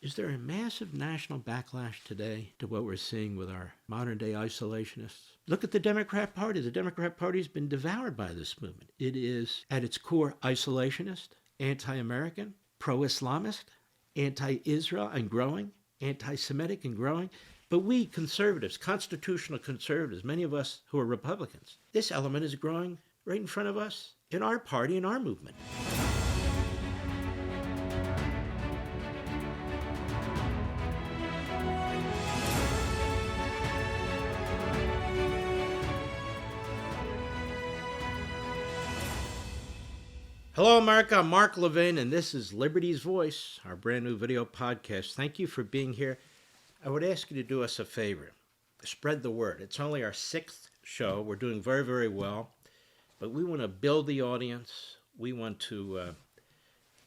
Is there a massive national backlash today to what we're seeing with our modern-day isolationists? Look at the Democrat Party. The Democrat Party has been devoured by this movement. It is, at its core, isolationist, anti-American, pro-Islamist, anti-Israel and growing, anti-Semitic and growing. But we conservatives, constitutional conservatives, many of us who are Republicans, this element is growing right in front of us in our party, in our movement. Hello, America. I'm Mark Levin, and this is Liberty's Voice, our brand new video podcast. Thank you for being here. I would ask you to do us a favor. Spread the word. It's only our 6th show. We're doing very, very well, but we want to build the audience. We want to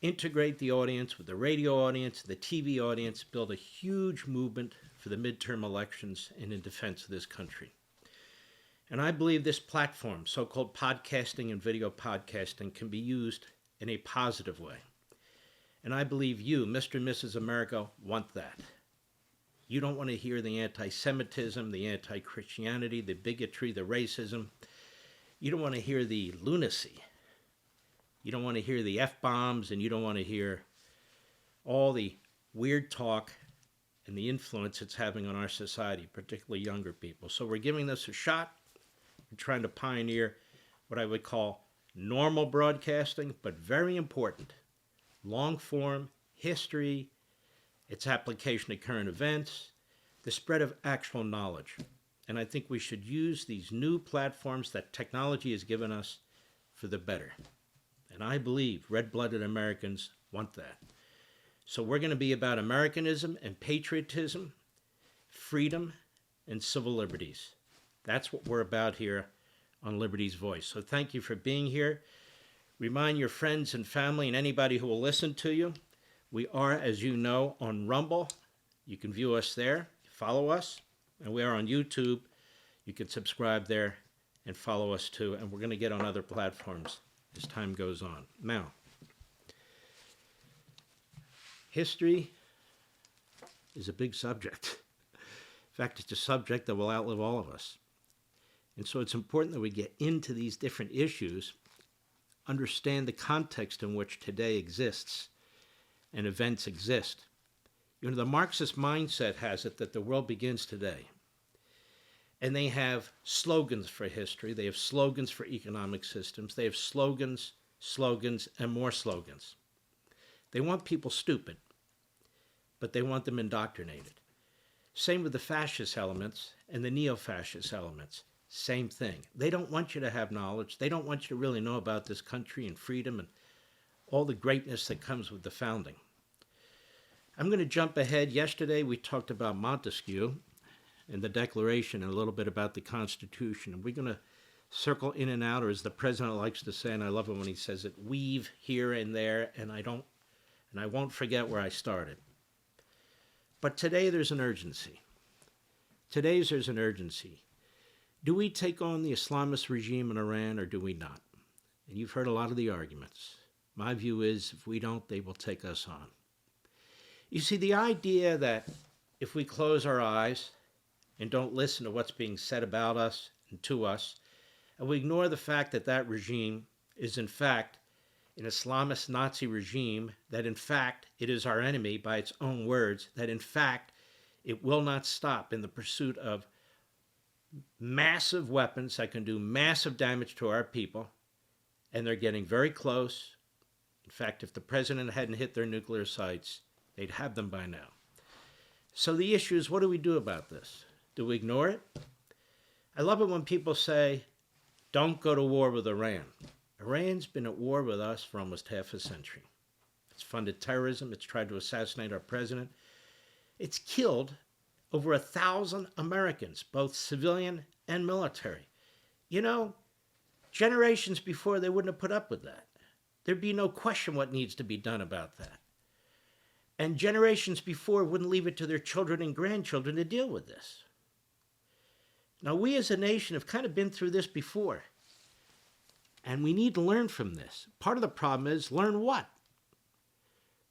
integrate the audience with the radio audience, the TV audience, build a huge movement for the midterm elections and in defense of this country. And I believe this platform, so-called podcasting and video podcasting, can be used in a positive way. And I believe you, Mr. and Mrs. America, want that. You don't want to hear the anti-Semitism, the anti-Christianity, the bigotry, the racism. You don't want to hear the lunacy. You don't want to hear the F-bombs, and you don't want to hear all the weird talk and the influence it's having on our society, particularly younger people. So we're giving this a shot. We're trying to pioneer what I would call normal broadcasting, but very important, long-form history, its application to current events, the spread of actual knowledge. And I think we should use these new platforms that technology has given us for the better. And I believe red-blooded Americans want that. So we're going to be about Americanism and patriotism, freedom, and civil liberties. That's what we're about here on Liberty's Voice. So thank you for being here. Remind your friends and family and anybody who will listen to you. We are, as you know, on Rumble. You can view us there, follow us, and we are on YouTube. You can subscribe there and follow us too, and we're going to get on other platforms as time goes on. Now, history is a big subject. In fact, it's a subject that will outlive all of us. And so it's important that we get into these different issues, understand the context in which today exists and events exist. You know, the Marxist mindset has it that the world begins today. And they have slogans for history. They have slogans for economic systems. They have slogans, and more slogans. They want people stupid, but they want them indoctrinated. Same with the fascist elements and the neo-fascist elements. Same thing. They don't want you to have knowledge. They don't want you to really know about this country and freedom and all the greatness that comes with the founding. I'm going to jump ahead. Yesterday we talked about Montesquieu and the Declaration and a little bit about the Constitution. And we're going to circle in and out, or as the president likes to say, and I love it when he says it, weave here and there, and I won't forget where I started. But today there's an urgency. There's an urgency. Do we take on the Islamist regime in Iran or do we not? And you've heard a lot of the arguments. My view is if we don't, they will take us on. You see, the idea that if we close our eyes and don't listen to what's being said about us and to us, and we ignore the fact that that regime is in fact an Islamist Nazi regime, that in fact it is our enemy by its own words, that in fact it will not stop in the pursuit of massive weapons that can do massive damage to our people, and they're getting very close. In fact, if the president hadn't hit their nuclear sites, they'd have them by now. So the issue is, what do we do about this? Do we ignore it? I love it when people say, don't go to war with Iran. Iran's been at war with us for almost half a century. It's funded terrorism. It's tried to assassinate our president. It's killed over 1,000 Americans, both civilian and military. You know, generations before, they wouldn't have put up with that. There'd be no question what needs to be done about that. And generations before wouldn't leave it to their children and grandchildren to deal with this. Now, we as a nation have kind of been through this before. And we need to learn from this. Part of the problem is, learn what?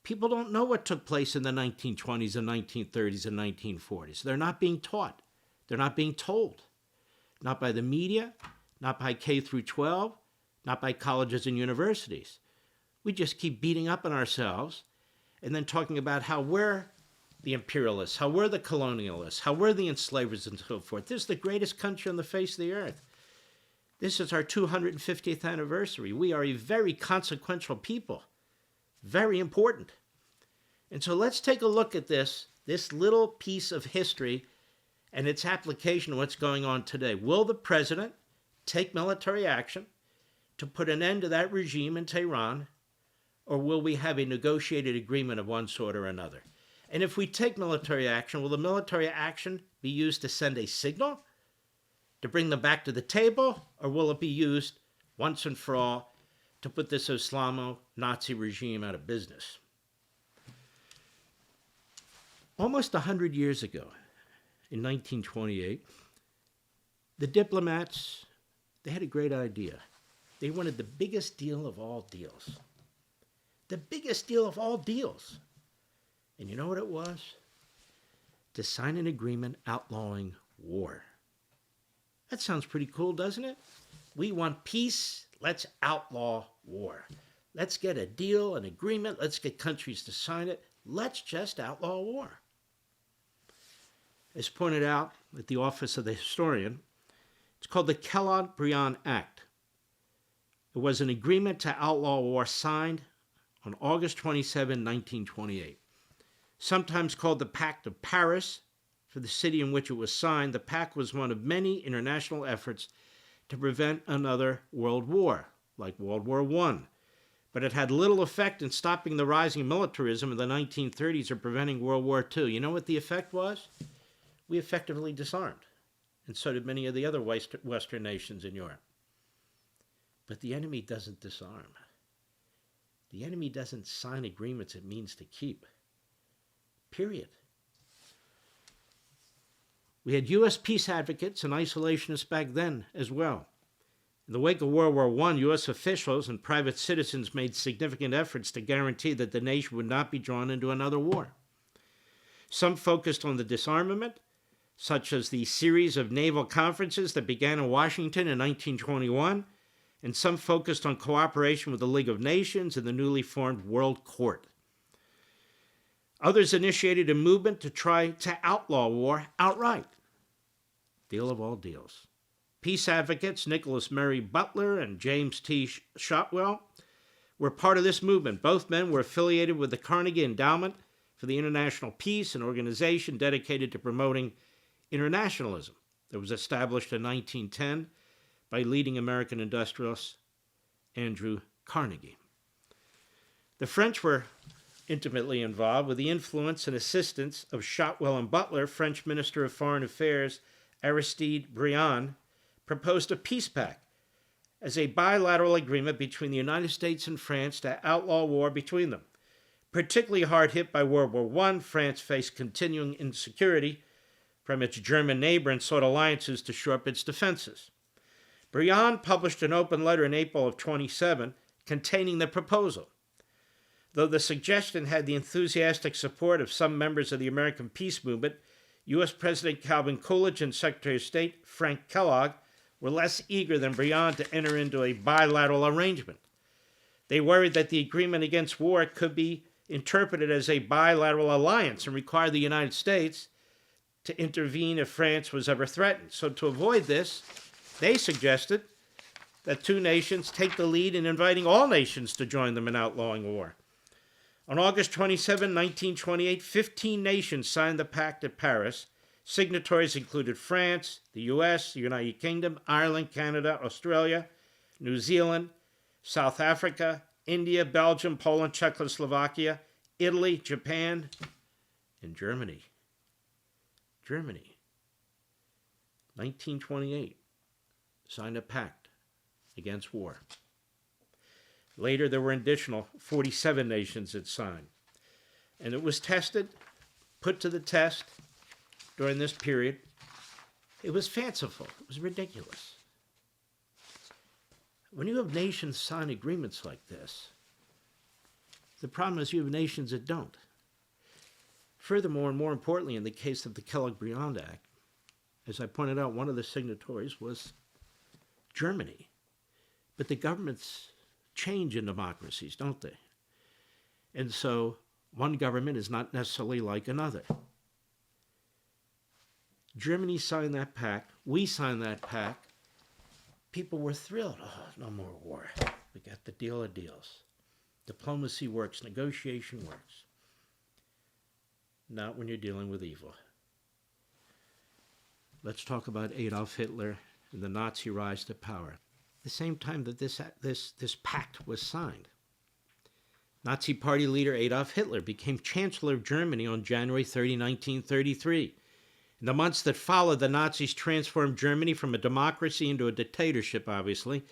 People don't know what took place in the 1920s and 1930s and 1940s. They're not being taught. They're not being told. Not by the media, not by K through 12, not by colleges and universities. We just keep beating up on ourselves and then talking about how we're the imperialists, how we're the colonialists, how we're the enslavers and so forth. This is the greatest country on the face of the earth. This is our 250th anniversary. We are a very consequential people. Very important. And so let's take a look at this little piece of history and its application to what's going on today. Will the president take military action to put an end to that regime in Tehran, or will we have a negotiated agreement of one sort or another? And if we take military action, will the military action be used to send a signal, to bring them back to the table, or will it be used once and for all to put this Islamo-Nazi regime out of business? Almost 100 years ago, in 1928, the diplomats, they had a great idea. They wanted the biggest deal of all deals. The biggest deal of all deals. And you know what it was? To sign an agreement outlawing war. That sounds pretty cool, doesn't it? We want peace. Let's outlaw war. Let's get a deal, an agreement. Let's get countries to sign it. Let's just outlaw war. As pointed out at the Office of the Historian, it's called the Kellogg-Briand Act. It was an agreement to outlaw war signed on August 27, 1928. Sometimes called the Pact of Paris for the city in which it was signed, the pact was one of many international efforts to prevent another world war, like World War I. But it had little effect in stopping the rising militarism in the 1930s or preventing World War II. You know what the effect was? We effectively disarmed, and so did many of the other Western nations in Europe. But the enemy doesn't disarm. The enemy doesn't sign agreements it means to keep. Period. We had U.S. peace advocates and isolationists back then as well. In the wake of World War I, U.S. officials and private citizens made significant efforts to guarantee that the nation would not be drawn into another war. Some focused on the disarmament, such as the series of naval conferences that began in Washington in 1921, and some focused on cooperation with the League of Nations and the newly formed World Court. Others initiated a movement to try to outlaw war outright. Deal of all deals. Peace advocates Nicholas Murray Butler and James T. Shotwell were part of this movement. Both men were affiliated with the Carnegie Endowment for the International Peace, an organization dedicated to promoting internationalism that was established in 1910 by leading American industrialist Andrew Carnegie. The French were intimately involved with the influence and assistance of Shotwell and Butler. French Minister of Foreign Affairs Aristide Briand proposed a peace pact as a bilateral agreement between the United States and France to outlaw war between them. Particularly hard hit by World War I, France faced continuing insecurity from its German neighbor and sought alliances to shore up its defenses. Briand published an open letter in April of 27 containing the proposal. Though the suggestion had the enthusiastic support of some members of the American peace movement, U.S. President Calvin Coolidge and Secretary of State Frank Kellogg were less eager than Briand to enter into a bilateral arrangement. They worried that the agreement against war could be interpreted as a bilateral alliance and require the United States to intervene if France was ever threatened. So to avoid this, they suggested that two nations take the lead in inviting all nations to join them in outlawing war. On August 27, 1928, 15 nations signed the Pact of Paris. Signatories included France, the U.S., the United Kingdom, Ireland, Canada, Australia, New Zealand, South Africa, India, Belgium, Poland, Czechoslovakia, Italy, Japan, and Germany. Germany, 1928, signed a pact against war. Later, there were an additional 47 nations that signed. And it was tested, put to the test during this period. It was fanciful. It was ridiculous. When you have nations sign agreements like this, The problem is you have nations that don't. Furthermore, and more importantly, in the case of the Kellogg-Briand Act, as I pointed out, one of the signatories was Germany. But the governments change in democracies, don't they? And so one government is not necessarily like another. Germany signed that pact. We signed that pact. People were thrilled. Oh, no more war. We got the deal of deals. Diplomacy works. Negotiation works. Not when you're dealing with evil. Let's talk about Adolf Hitler and the Nazi rise to power. At the same time that this pact was signed, Nazi Party leader Adolf Hitler became Chancellor of Germany on January 30, 1933. In the months that followed, the Nazis transformed Germany from a democracy into a dictatorship, obviously.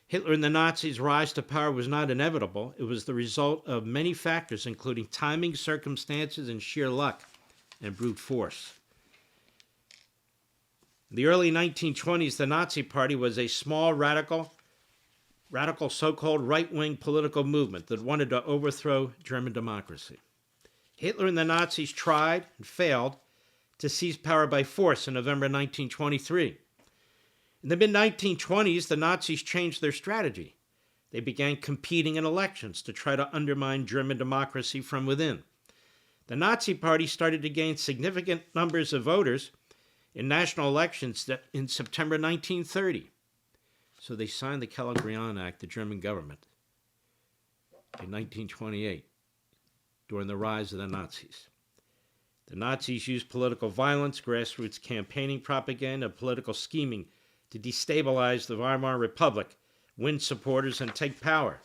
Hitler and the Nazis' rise to power was not inevitable. It was the result of many factors, including timing, circumstances, and sheer luck, and brute force. In the early 1920s, the Nazi Party was a small, radical so-called right-wing political movement that wanted to overthrow German democracy. Hitler and the Nazis tried and failed to seize power by force in November 1923. In the mid-1920s, the Nazis changed their strategy. They began competing in elections to try to undermine German democracy from within. The Nazi Party started to gain significant numbers of voters in national elections in September 1930. So they signed the Kellogg-Briand Act, the German government, in 1928, during the rise of the Nazis. The Nazis used political violence, grassroots campaigning propaganda, and political scheming to destabilize the Weimar Republic, win supporters, and take power.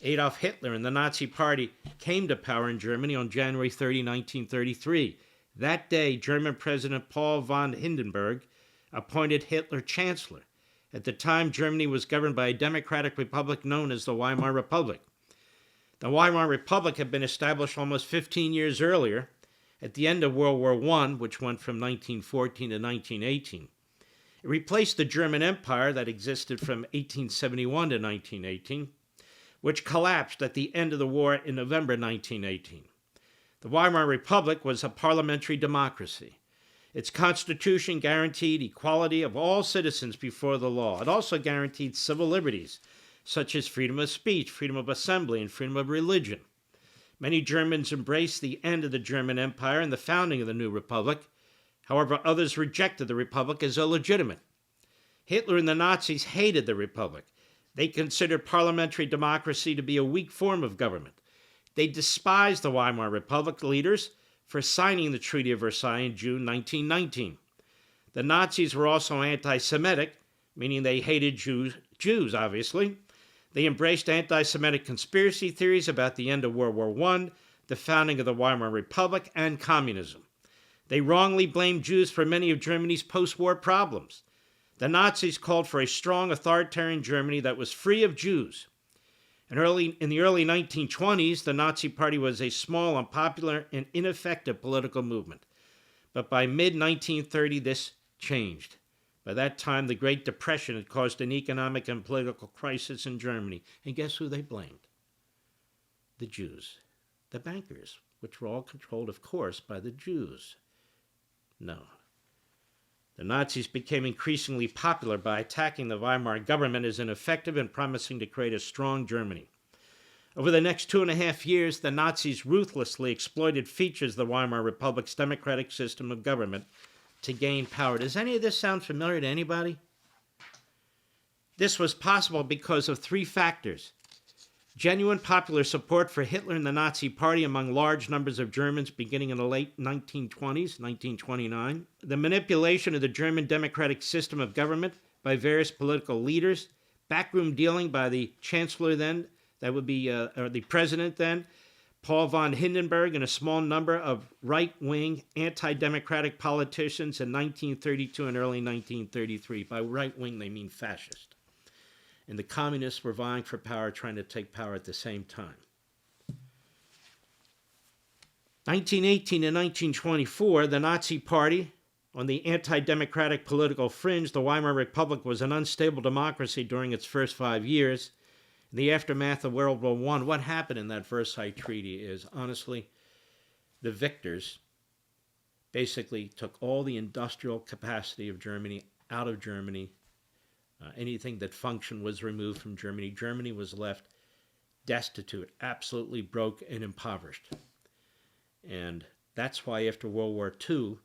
Adolf Hitler and the Nazi Party came to power in Germany on January 30, 1933. That day, German President Paul von Hindenburg appointed Hitler Chancellor. At the time, Germany was governed by a democratic republic known as the Weimar Republic. The Weimar Republic had been established almost 15 years earlier, at the end of World War I, which went from 1914 to 1918. It replaced the German Empire that existed from 1871 to 1918, which collapsed at the end of the war in November 1918. The Weimar Republic was a parliamentary democracy. Its constitution guaranteed equality of all citizens before the law. It also guaranteed civil liberties, such as freedom of speech, freedom of assembly, and freedom of religion. Many Germans embraced the end of the German Empire and the founding of the new republic. However, others rejected the republic as illegitimate. Hitler and the Nazis hated the republic. They considered parliamentary democracy to be a weak form of government. They despised the Weimar Republic leaders for signing the Treaty of Versailles in June 1919. The Nazis were also anti-Semitic, meaning they hated Jews, obviously. They embraced anti-Semitic conspiracy theories about the end of World War I, the founding of the Weimar Republic, and communism. They wrongly blamed Jews for many of Germany's post-war problems. The Nazis called for a strong authoritarian Germany that was free of Jews. In the early 1920s, the Nazi Party was a small, unpopular, and ineffective political movement. But by mid-1930, this changed. By that time, the Great Depression had caused an economic and political crisis in Germany. And guess who they blamed? The Jews. The bankers, which were all controlled, of course, by the Jews. No. The Nazis became increasingly popular by attacking the Weimar government as ineffective and promising to create a strong Germany. Over the next 2.5 years, the Nazis ruthlessly exploited features of the Weimar Republic's democratic system of government to gain power. Does any of this sound familiar to anybody? This was possible because of 3 factors. Genuine popular support for Hitler and the Nazi Party among large numbers of Germans beginning in the late 1920s, 1929. The manipulation of the German democratic system of government by various political leaders. Backroom dealing by the Chancellor then, that would be or the President then, Paul von Hindenburg, and a small number of right-wing, anti-democratic politicians in 1932 and early 1933. By right-wing, they mean fascist. And the communists were vying for power, trying to take power at the same time. 1918 and 1924, the Nazi Party, on the anti-democratic political fringe, the Weimar Republic was an unstable democracy during its first 5 years. In the aftermath of World War I, what happened in that Versailles Treaty is, honestly, the victors basically took all the industrial capacity of Germany out of Germany. Anything that functioned was removed from Germany. Germany was left destitute, absolutely broke and impoverished. And that's why after World War II,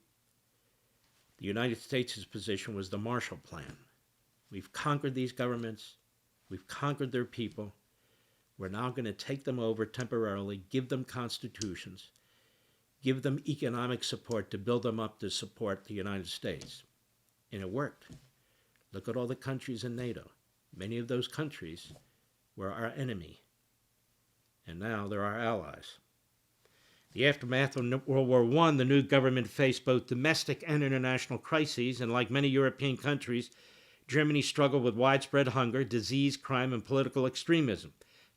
the United States' position was the Marshall Plan. We've conquered these governments. We've conquered their people. We're now going to take them over temporarily, give them constitutions, give them economic support to build them up to support the United States. And it worked. Look at all the countries in NATO. Many of those countries were our enemy, and now they're our allies. The aftermath of World War I, the new government faced both domestic and international crises, and like many European countries, Germany struggled with widespread hunger, disease, crime, and political extremism.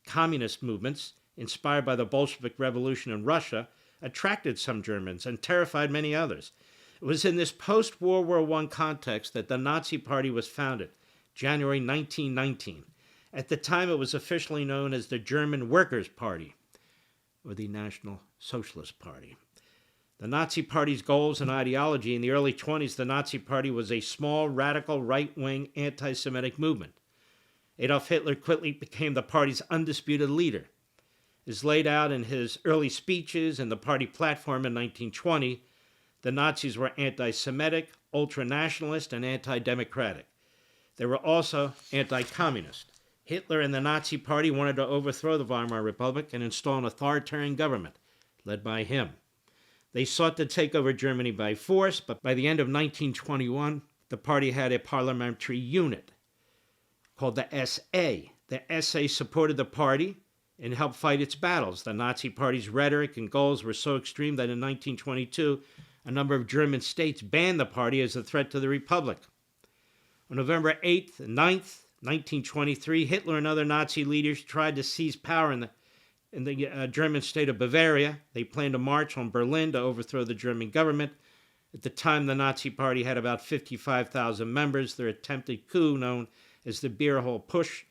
Communist movements, inspired by the Bolshevik Revolution in Russia, attracted some Germans and terrified many others. It was in this post-World War I context that the Nazi Party was founded, January 1919. At the time, it was officially known as the German Workers' Party, or the National Socialist Party. The Nazi Party's goals and ideology: in the early 1920s, the Nazi Party was a small, radical, right-wing, anti-Semitic movement. Adolf Hitler quickly became the party's undisputed leader. As laid out in his early speeches and the party platform in 1920, the Nazis were anti-Semitic, ultra-nationalist, and anti-democratic. They were also anti-communist. Hitler and the Nazi Party wanted to overthrow the Weimar Republic and install an authoritarian government led by him. They sought to take over Germany by force, but by the end of 1921, the party had a parliamentary unit called the SA. The SA supported the party and helped fight its battles. The Nazi Party's rhetoric and goals were so extreme that in 1922, a number of German states banned the party as a threat to the Republic. On November 8th and 9th, 1923, Hitler and other Nazi leaders tried to seize power in the German state of Bavaria. They planned to march on Berlin to overthrow the German government. At the time, the Nazi Party had about 55,000 members. Their attempted coup, known as the Beer Hole Push,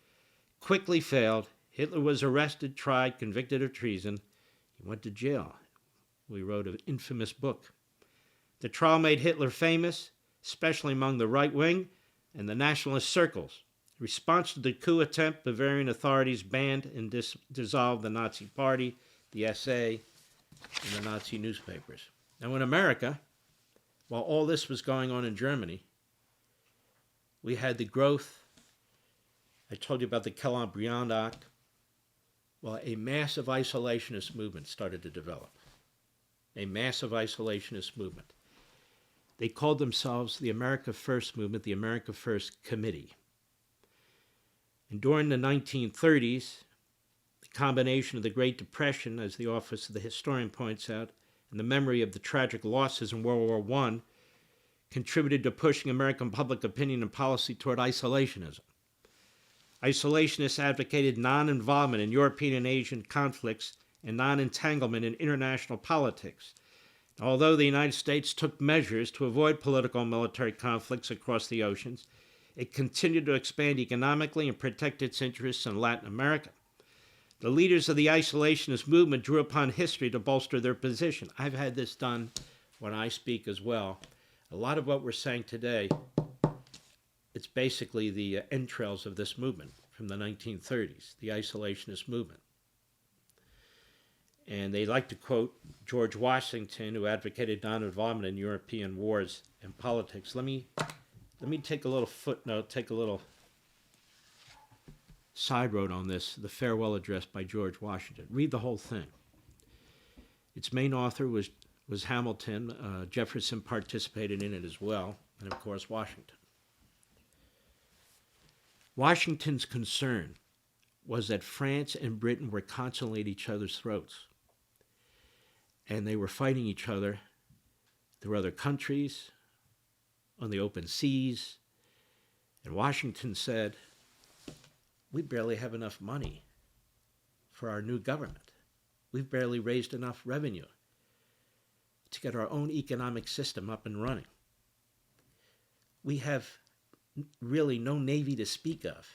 quickly failed. Hitler was arrested, tried, convicted of treason. He went to jail. We wrote an infamous book. The trial made Hitler famous, especially among the right wing and the nationalist circles. In response to the coup attempt, Bavarian authorities banned and dissolved the Nazi Party, the SA, and the Nazi newspapers. Now in America, while all this was going on in Germany, we had the growth. I told you about the Kellogg-Briand Act. Well, a massive isolationist movement started to develop. A massive isolationist movement. They called themselves the America First Movement, the America First Committee. And during the 1930s, the combination of the Great Depression, as the Office of the Historian points out, and the memory of the tragic losses in World War I contributed to pushing American public opinion and policy toward isolationism. Isolationists advocated non-involvement in European and Asian conflicts and non-entanglement in international politics. Although the United States took measures to avoid political and military conflicts across the oceans, it continued to expand economically and protect its interests in Latin America. The leaders of the isolationist movement drew upon history to bolster their position. I've had this done when I speak as well. A lot of what we're saying today, it's basically the entrails of this movement from the 1930s, the isolationist movement. And they like to quote George Washington, who advocated non-involvement in European wars and politics. Let me take a little footnote, take a little side road on this, the farewell address by George Washington. Read the whole thing. Its main author was Hamilton. Jefferson participated in it as well, and of course Washington. Washington's concern was that France and Britain were constantly at each other's throats, and they were fighting each other through other countries, on the open seas. And Washington said, we barely have enough money for our new government. We've barely raised enough revenue to get our own economic system up and running. We have really no navy to speak of.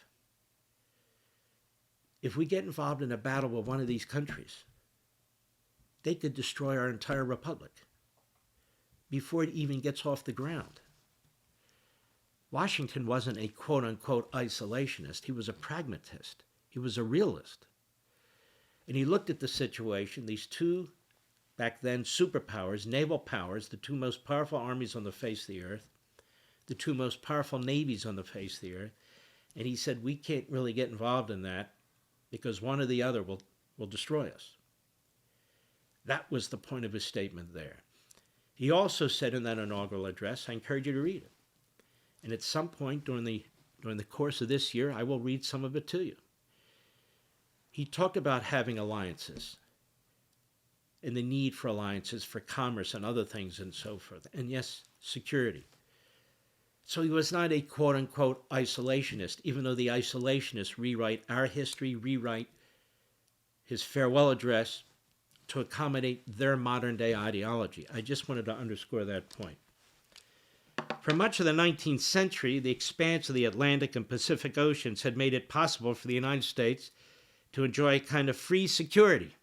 If we get involved in a battle with one of these countries, they could destroy our entire republic before it even gets off the ground. Washington wasn't a quote-unquote isolationist. He was a pragmatist. He was a realist. And he looked at the situation, these two, back then, superpowers, naval powers, the two most powerful armies on the face of the earth, the two most powerful navies on the face of the earth, and he said, we can't really get involved in that because one or the other will destroy us. That was the point of his statement there. He also said in that inaugural address, I encourage you to read it. And at some point during the course of this year, I will read some of it to you. He talked about having alliances and the need for alliances for commerce and other things and so forth. And yes, security. So he was not a quote-unquote isolationist, even though the isolationists rewrite our history, rewrite his farewell address to accommodate their modern-day ideology. I just wanted to underscore that point. For much of the 19th century, the expanse of the Atlantic and Pacific Oceans had made it possible for the United States to enjoy a kind of free security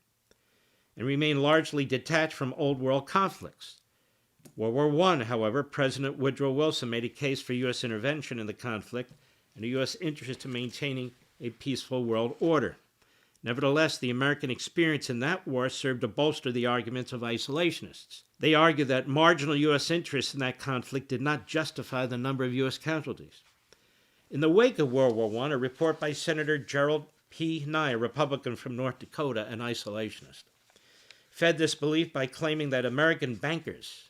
and remain largely detached from old world conflicts. World War I, however, President Woodrow Wilson made a case for U.S. intervention in the conflict and a U.S. interest in maintaining a peaceful world order. Nevertheless, the American experience in that war served to bolster the arguments of isolationists. They argued that marginal U.S. interests in that conflict did not justify the number of U.S. casualties. In the wake of World War I, a report by Senator Gerald P. Nye, a Republican from North Dakota, an isolationist, fed this belief by claiming that American bankers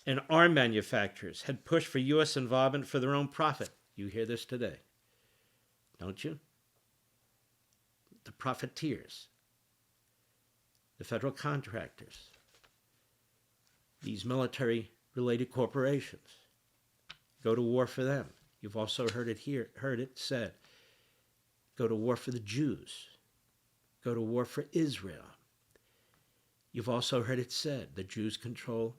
and arm manufacturers had pushed for U.S. involvement for their own profit. You hear this today, don't you? The profiteers, the federal contractors, these military-related corporations. Go to war for them. You've also heard it said. Go to war for the Jews. Go to war for Israel. You've also heard it said the Jews control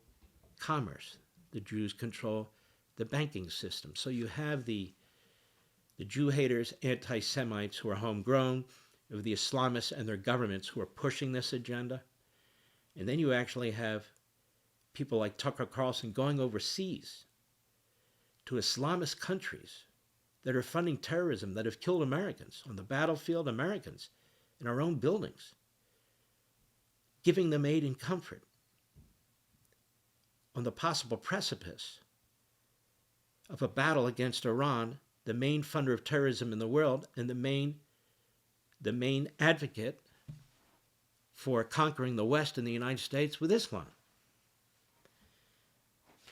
commerce. The Jews control the banking system. So you have the Jew haters, anti-Semites who are homegrown, of the Islamists and their governments who are pushing this agenda. And then you actually have people like Tucker Carlson going overseas to Islamist countries that are funding terrorism, that have killed Americans on the battlefield, Americans in our own buildings, giving them aid and comfort on the possible precipice of a battle against Iran, the main funder of terrorism in the world and the main advocate for conquering the West and the United States with Islam.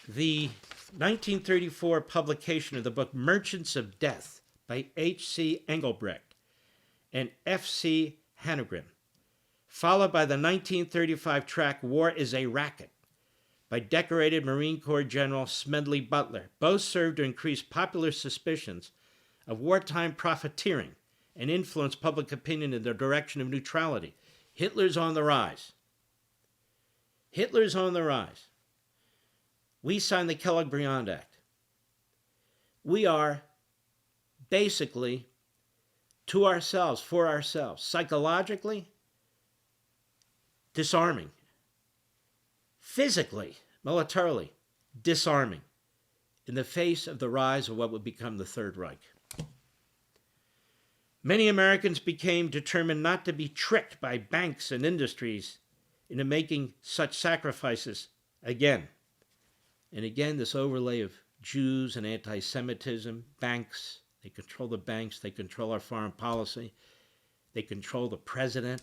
The 1934 publication of the book Merchants of Death by H.C. Engelbrecht and F.C. Hanegren, followed by the 1935 tract War is a Racket by decorated Marine Corps General Smedley Butler, both served to increase popular suspicions of wartime profiteering and influence public opinion in the direction of neutrality. Hitler's on the rise. Hitler's on the rise. We signed the Kellogg-Briand Act. We are basically, to ourselves, for ourselves, psychologically disarming, physically, militarily disarming in the face of the rise of what would become the Third Reich. Many Americans became determined not to be tricked by banks and industries into making such sacrifices again. And again, this overlay of Jews and anti-Semitism, banks, they control the banks, they control our foreign policy, they control the president.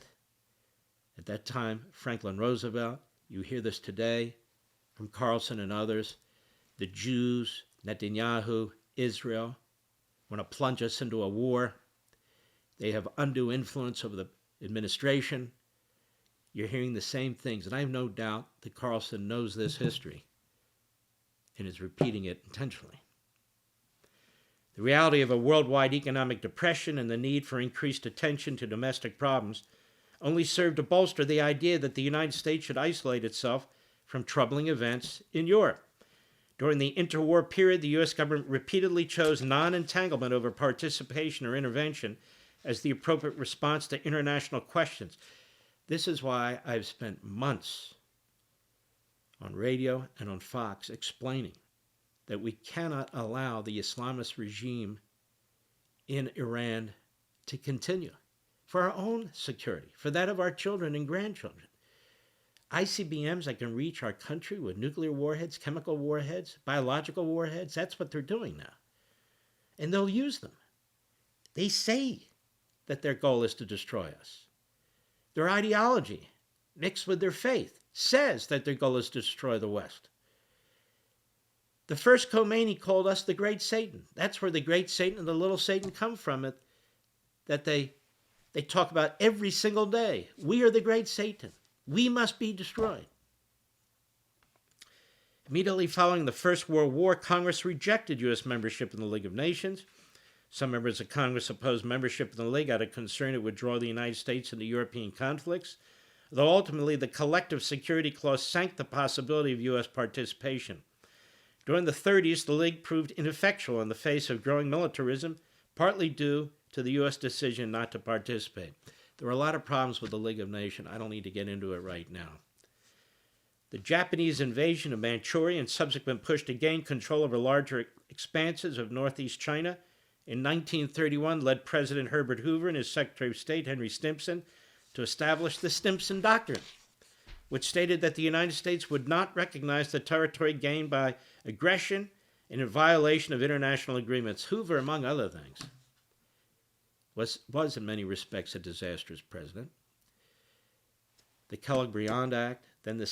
At that time, Franklin Roosevelt. You hear this today from Carlson and others. The Jews, Netanyahu, Israel want to plunge us into a war. They have undue influence over the administration. You're hearing the same things, and I have no doubt that Carlson knows this history and is repeating it intentionally. The reality of a worldwide economic depression and the need for increased attention to domestic problems only served to bolster the idea that the United States should isolate itself from troubling events in Europe. During the interwar period, the U.S. government repeatedly chose non-entanglement over participation or intervention as the appropriate response to international questions. This is why I've spent months on radio and on Fox explaining that we cannot allow the Islamist regime in Iran to continue for our own security, for that of our children and grandchildren. ICBMs that can reach our country with nuclear warheads, chemical warheads, biological warheads, that's what they're doing now. And they'll use them. They say that their goal is to destroy us. Their ideology, mixed with their faith, says that their goal is to destroy the West. The first Khomeini called us the great Satan. That's where the great Satan and the little Satan come from, that they talk about every single day. We are the great Satan. We must be destroyed. Immediately following the First World War, Congress rejected U.S. membership in the League of Nations. Some members of Congress opposed membership in the League out of concern it would draw the United States into European conflicts, though ultimately the Collective Security Clause sank the possibility of U.S. participation. During the 30s, the League proved ineffectual in the face of growing militarism, partly due to the U.S. decision not to participate. There were a lot of problems with the League of Nations. I don't need to get into it right now. The Japanese invasion of Manchuria and subsequent push to gain control over larger expanses of northeast China in 1931 led President Herbert Hoover and his Secretary of State, Henry Stimson, to establish the Stimson Doctrine, which stated that the United States would not recognize the territory gained by aggression and in violation of international agreements. Hoover, among other things, was in many respects a disastrous president. The Kellogg-Briand Act, then the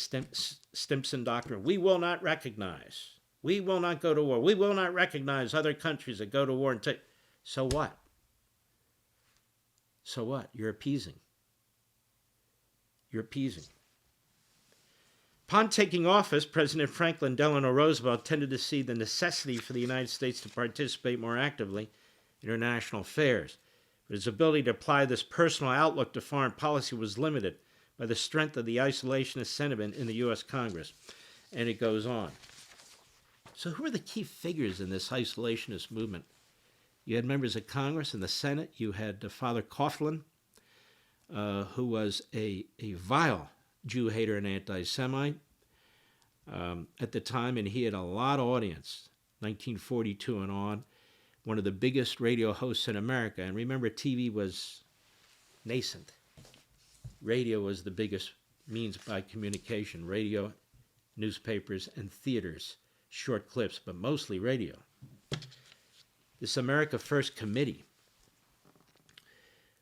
Stimson Doctrine. We will not recognize. We will not go to war. We will not recognize other countries that go to war and take. So what? So what? You're appeasing. You're appeasing. Upon taking office, President Franklin Delano Roosevelt tended to see the necessity for the United States to participate more actively in international affairs. But his ability to apply this personal outlook to foreign policy was limited by the strength of the isolationist sentiment in the U.S. Congress. And it goes on. So who are the key figures in this isolationist movement? You had members of Congress and the Senate. You had Father Coughlin, who was a vile Jew hater and anti-Semite at the time, and he had a lot of audience, 1942 and on, one of the biggest radio hosts in America. And remember, TV was nascent. Radio was the biggest means by communication. Radio, newspapers, and theaters, short clips, but mostly radio. This America First Committee,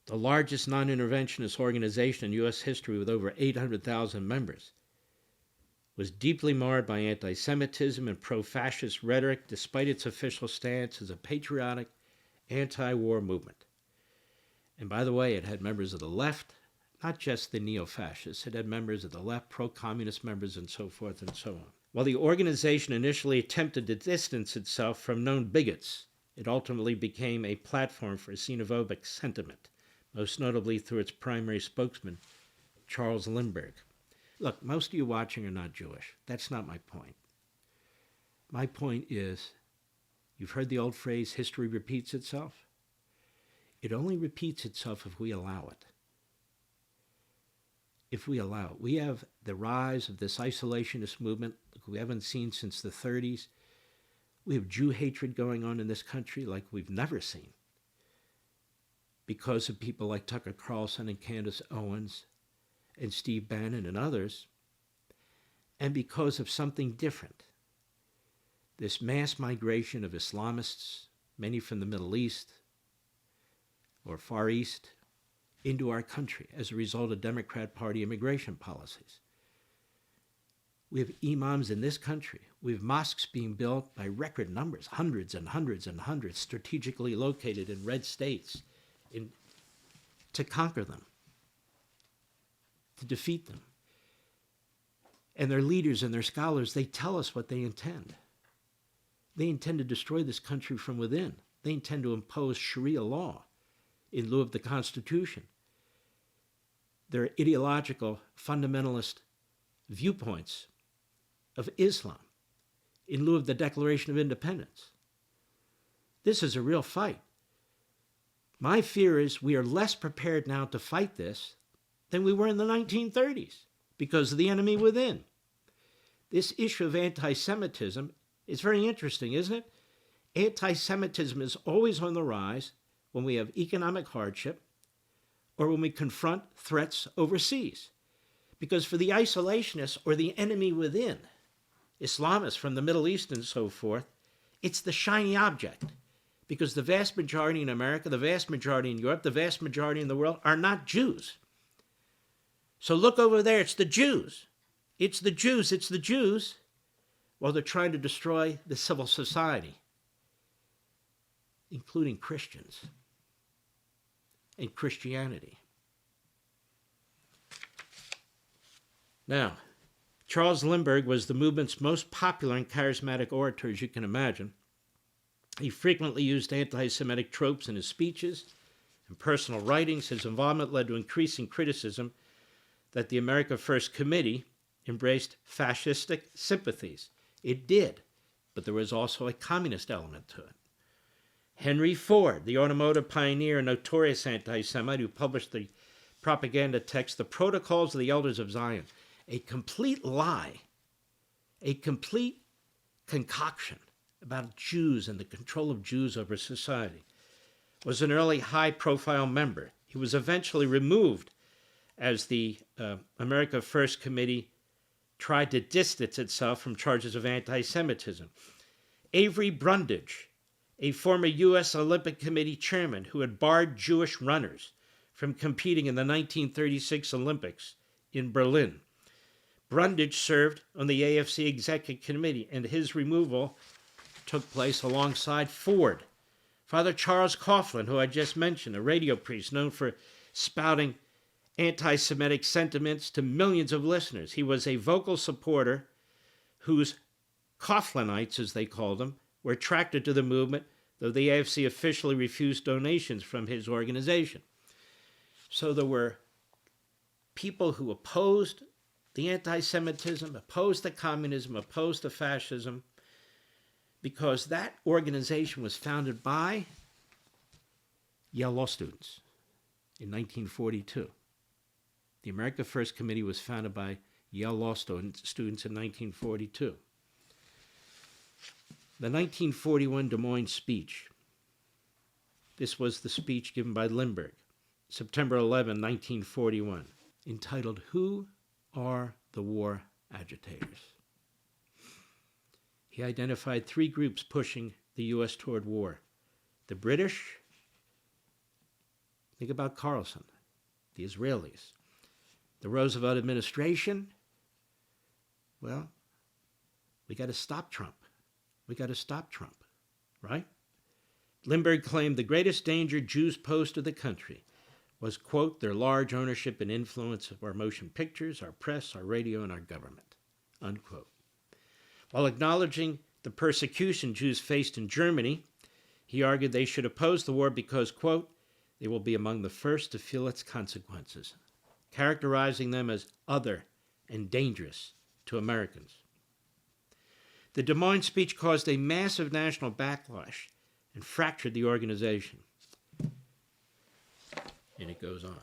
the largest non-interventionist organization in U.S. history with over 800,000 members, was deeply marred by anti-Semitism and pro-fascist rhetoric despite its official stance as a patriotic, anti-war movement. And by the way, it had members of the left, not just the neo-fascists. It had members of the left, pro-communist members, and so forth and so on. While the organization initially attempted to distance itself from known bigots, it ultimately became a platform for xenophobic sentiment, most notably through its primary spokesman, Charles Lindbergh. Look, most of you watching are not Jewish. That's not my point. My point is, you've heard the old phrase, history repeats itself? It only repeats itself if we allow it. If we allow it. We have the rise of this isolationist movement like we haven't seen since the 30s. We have Jew hatred going on in this country like we've never seen, because of people like Tucker Carlson and Candace Owens and Steve Bannon and others, and because of something different. This mass migration of Islamists, many from the Middle East or Far East, into our country as a result of Democrat Party immigration policies. We have imams in this country. We have mosques being built by record numbers, hundreds and hundreds and hundreds, strategically located in red states, to conquer them, to defeat them. And their leaders and their scholars, they tell us what they intend. They intend to destroy this country from within. They intend to impose Sharia law in lieu of the Constitution. Their ideological, fundamentalist viewpoints of Islam in lieu of the Declaration of Independence. This is a real fight. My fear is we are less prepared now to fight this than we were in the 1930s because of the enemy within. This issue of anti-Semitism is very interesting, isn't it? Anti-Semitism is always on the rise when we have economic hardship or when we confront threats overseas. Because for the isolationists or the enemy within, Islamists from the Middle East and so forth, it's the shiny object. Because the vast majority in America, the vast majority in Europe, the vast majority in the world are not Jews. So look over there, it's the Jews. It's the Jews, it's the Jews. While they're trying to destroy the civil society, including Christians and Christianity. Now, Charles Lindbergh was the movement's most popular and charismatic orator, as you can imagine. He frequently used anti-Semitic tropes in his speeches and personal writings. His involvement led to increasing criticism that the America First Committee embraced fascistic sympathies. It did, but there was also a communist element to it. Henry Ford, the automotive pioneer and notorious anti-Semite who published the propaganda text, The Protocols of the Elders of Zion, a complete lie, a complete concoction about Jews and the control of Jews over society, was an early high-profile member. He was eventually removed as the America First Committee tried to distance itself from charges of anti-Semitism. Avery Brundage, a former U.S. Olympic Committee chairman who had barred Jewish runners from competing in the 1936 Olympics in Berlin. Brundage served on the AFC Executive Committee, and his removal took place alongside Ford. Father Charles Coughlin, who I just mentioned, a radio priest known for spouting anti-Semitic sentiments to millions of listeners. He was a vocal supporter whose Coughlinites, as they called them, were attracted to the movement, though the AFC officially refused donations from his organization. So there were people who opposed the anti-Semitism, opposed the communism, opposed the fascism, because that organization was founded by Yale law students in 1942. The America First Committee was founded by Yale law students in 1942. The 1941 Des Moines speech. This was the speech given by Lindbergh, September 11, 1941, entitled, Who Are the War Agitators? He identified three groups pushing the U.S. toward war. The British, think about Carlson, the Israelis. The Roosevelt administration, well, we got to stop Trump. We got to stop Trump, right? Lindbergh claimed the greatest danger Jews posed to the country was, quote, their large ownership and influence of our motion pictures, our press, our radio, and our government, unquote. While acknowledging the persecution Jews faced in Germany, he argued they should oppose the war because, quote, they will be among the first to feel its consequences, characterizing them as other and dangerous to Americans. The Des Moines speech caused a massive national backlash and fractured the organization. And it goes on.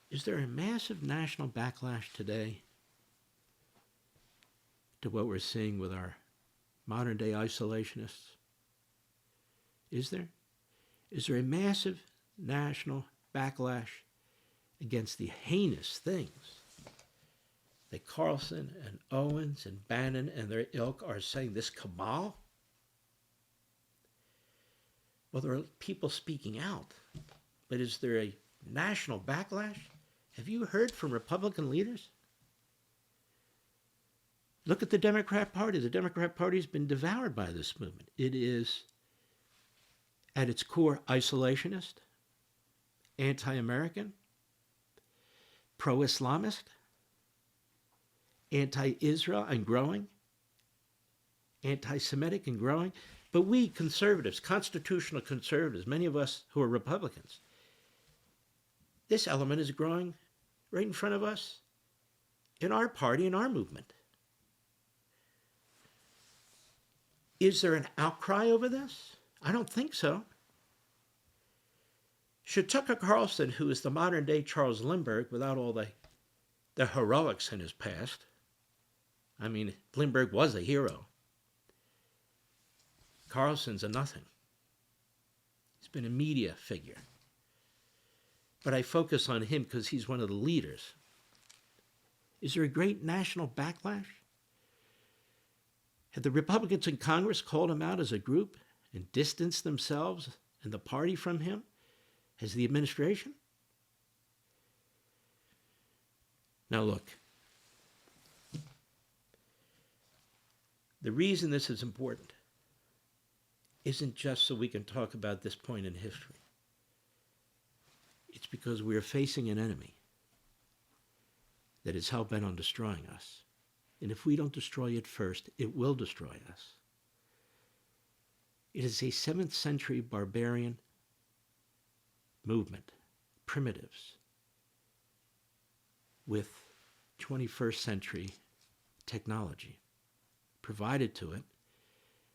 Is there a massive national backlash today to what we're seeing with our modern-day isolationists? Is there? Is there a massive national backlash against the heinous things that Carlson and Owens and Bannon and their ilk are saying, this cabal? Well, there are people speaking out, but is there a national backlash? Have you heard from Republican leaders? Look at the Democrat Party. The Democrat Party has been devoured by this movement. It is, at its core, isolationist, anti-American, pro-Islamist, anti-Israel and growing, anti-Semitic and growing. But we conservatives, constitutional conservatives, many of us who are Republicans, this element is growing right in front of us in our party, in our movement. Is there an outcry over this? I don't think so. Should Tucker Carlson, who is the modern-day Charles Lindbergh without all the heroics in his past, I mean, Lindbergh was a hero. Carlson's a nothing. He's been a media figure. But I focus on him because he's one of the leaders. Is there a great national backlash? Have the Republicans in Congress called him out as a group and distanced themselves and the party from him? Has the administration? Now look, the reason this is important isn't just so we can talk about this point in history. It's because we are facing an enemy that is hell-bent on destroying us. And if we don't destroy it first, it will destroy us. It is a 7th century barbarian movement, primitives, with 21st century technology provided to it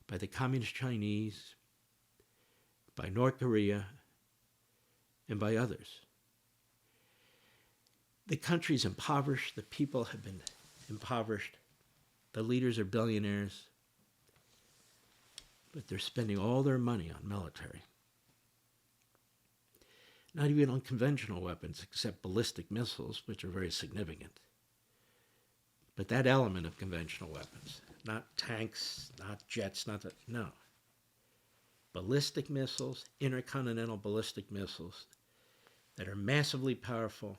by the Communist Chinese, by North Korea, and by others. The country's impoverished, the people have been impoverished, the leaders are billionaires, but they're spending all their money on military. Not even on conventional weapons, except ballistic missiles, which are very significant. But that element of conventional weapons, not tanks, not jets, no. Ballistic missiles, intercontinental ballistic missiles that are massively powerful.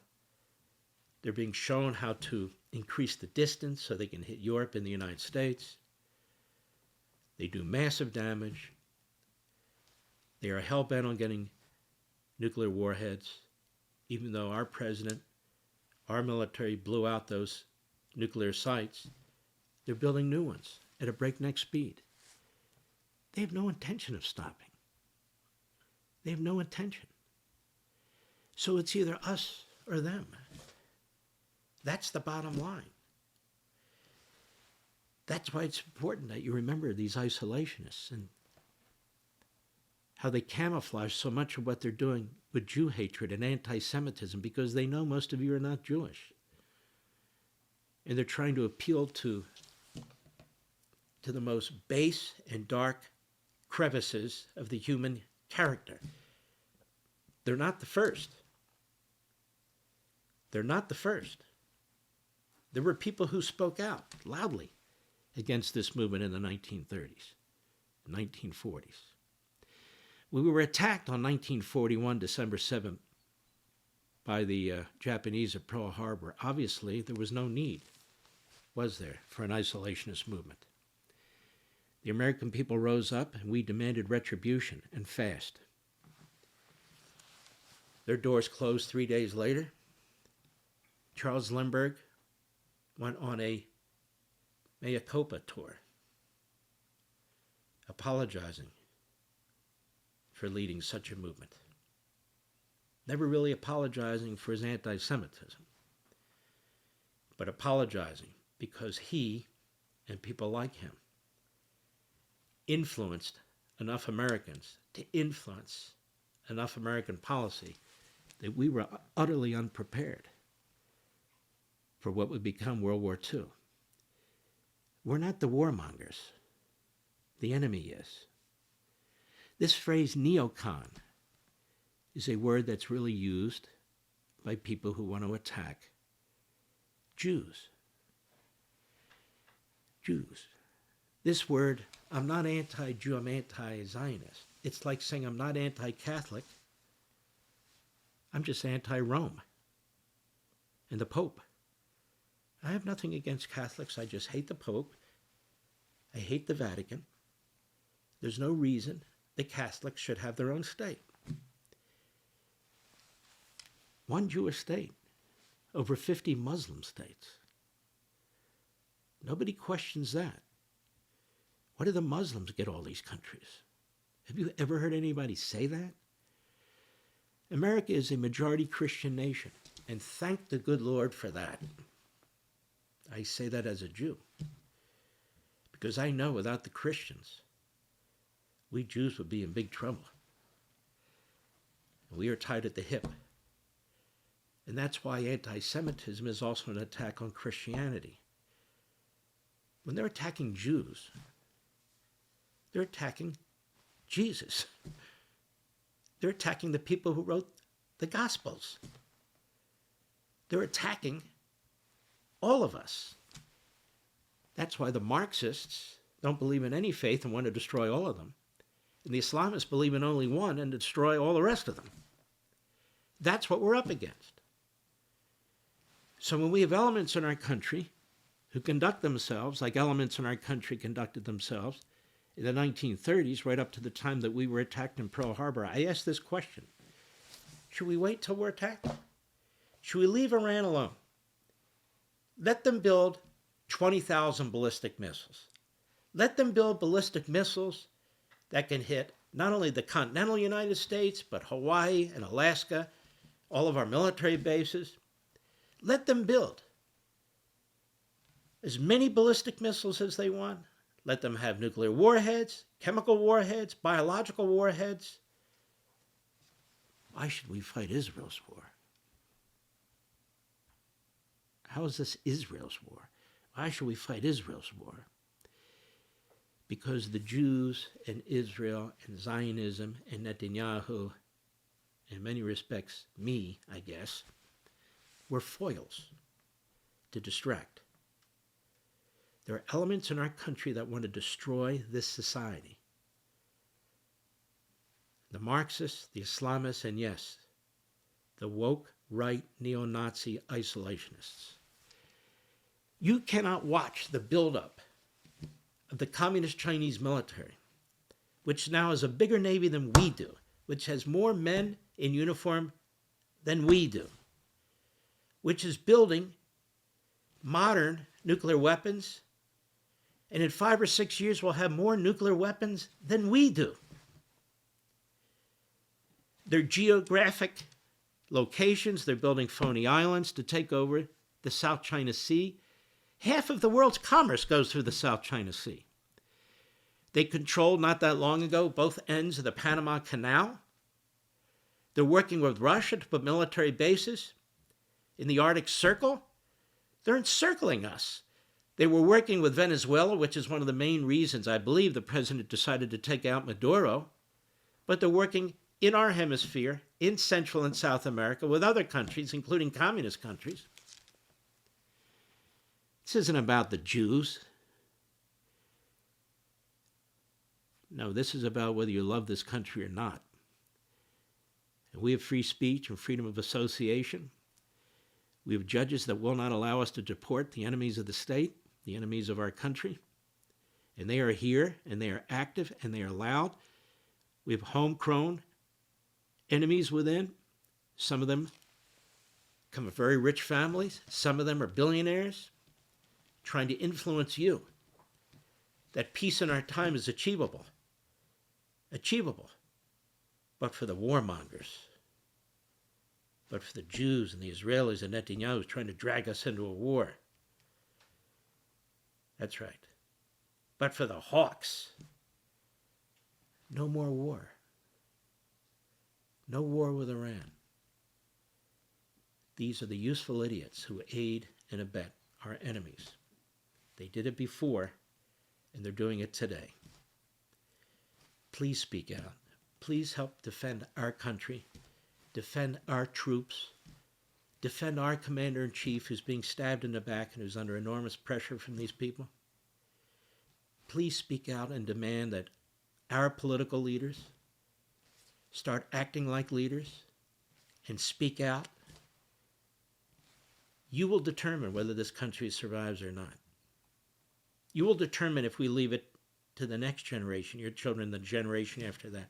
They're being shown how to increase the distance so they can hit Europe and the United States. They do massive damage. They are hell-bent on getting nuclear warheads, even though our president, our military blew out those nuclear sites. They're building new ones at a breakneck speed. They have no intention of stopping. They have no intention. So it's either us or them. That's the bottom line. That's why it's important that you remember these isolationists and how they camouflage so much of what they're doing with Jew hatred and anti-Semitism, because they know most of you are not Jewish. And they're trying to appeal to the most base and dark crevices of the human character. They're not the first. They're not the first. There were people who spoke out loudly against this movement in the 1930s, 1940s. We were attacked on 1941, December 7th, by the Japanese at Pearl Harbor. Obviously, there was no need, was there, for an isolationist movement. The American people rose up, and we demanded retribution, and fast. Their doors closed 3 days later. Charles Lindbergh went on a mea culpa tour, apologizing for leading such a movement. Never really apologizing for his anti-Semitism, but apologizing because he and people like him influenced enough Americans to influence enough American policy that we were utterly unprepared for what would become World War II. We're not the warmongers. The enemy is. This phrase, neocon, is a word that's really used by people who want to attack Jews. Jews. This word, I'm not anti-Jew, I'm anti-Zionist. It's like saying I'm not anti-Catholic, I'm just anti-Rome and the Pope. I have nothing against Catholics, I just hate the Pope. I hate the Vatican. There's no reason the Catholics should have their own state. One Jewish state, over 50 Muslim states. Nobody questions that. Why do the Muslims get all these countries? Have you ever heard anybody say that? America is a majority Christian nation, and thank the good Lord for that. I say that as a Jew, because I know without the Christians, we Jews would be in big trouble. We are tied at the hip. And that's why anti-Semitism is also an attack on Christianity. When they're attacking Jews, they're attacking Jesus. They're attacking the people who wrote the Gospels. They're attacking all of us. That's why the Marxists don't believe in any faith and want to destroy all of them. And the Islamists believe in only one and destroy all the rest of them. That's what we're up against. So when we have elements in our country who conduct themselves like elements in our country conducted themselves in the 1930s, right up to the time that we were attacked in Pearl Harbor, I asked this question. Should we wait till we're attacked? Should we leave Iran alone? Let them build 20,000 ballistic missiles. Let them build ballistic missiles that can hit not only the continental United States, but Hawaii and Alaska, all of our military bases. Let them build as many ballistic missiles as they want. Let them have nuclear warheads, chemical warheads, biological warheads. Why should we fight Israel's war? How is this Israel's war? Why should we fight Israel's war? Because the Jews and Israel and Zionism and Netanyahu, in many respects, me, I guess, were foils to distract. There are elements in our country that want to destroy this society. The Marxists, the Islamists, and yes, the woke, right, neo-Nazi isolationists. You cannot watch the buildup of the communist Chinese military, which now is a bigger navy than we do, which has more men in uniform than we do, which is building modern nuclear weapons, and in 5 or 6 years will have more nuclear weapons than we do. Their geographic locations, they're building phony islands to take over the South China Sea. Half of the world's commerce goes through the South China Sea. They controlled, not that long ago, both ends of the Panama Canal. They're working with Russia to put military bases in the Arctic Circle. They're encircling us. They were working with Venezuela, which is one of the main reasons I believe the president decided to take out Maduro. But they're working in our hemisphere, in Central and South America, with other countries, including communist countries. This isn't about the Jews. No, this is about whether you love this country or not. And we have free speech and freedom of association. We have judges that will not allow us to deport the enemies of the state, the enemies of our country. And they are here, and they are active, and they are loud. We have homegrown enemies within. Some of them come from very rich families. Some of them are billionaires trying to influence you. That peace in our time is achievable. Achievable. But for the warmongers, but for the Jews and the Israelis and Netanyahu who's trying to drag us into a war. That's right. But for the hawks, no more war. No war with Iran. These are the useful idiots who aid and abet our enemies. They did it before, and they're doing it today. Please speak out. Please help defend our country, defend our troops, defend our commander-in-chief who's being stabbed in the back and who's under enormous pressure from these people. Please speak out and demand that our political leaders start acting like leaders and speak out. You will determine whether this country survives or not. You will determine if we leave it to the next generation, your children, the generation after that,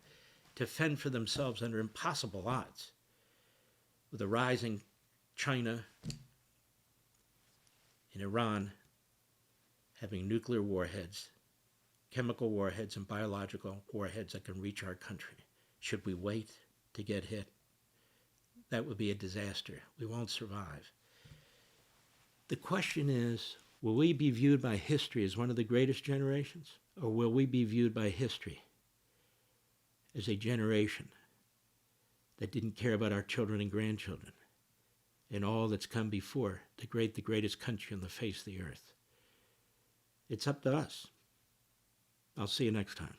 to fend for themselves under impossible odds with a rising China and Iran having nuclear warheads, chemical warheads, and biological warheads that can reach our country. Should we wait to get hit? That would be a disaster. We won't survive. The question is, will we be viewed by history as one of the greatest generations, or will we be viewed by history as a generation that didn't care about our children and grandchildren and all that's come before the greatest country on the face of the earth. It's up to us. I'll see you next time.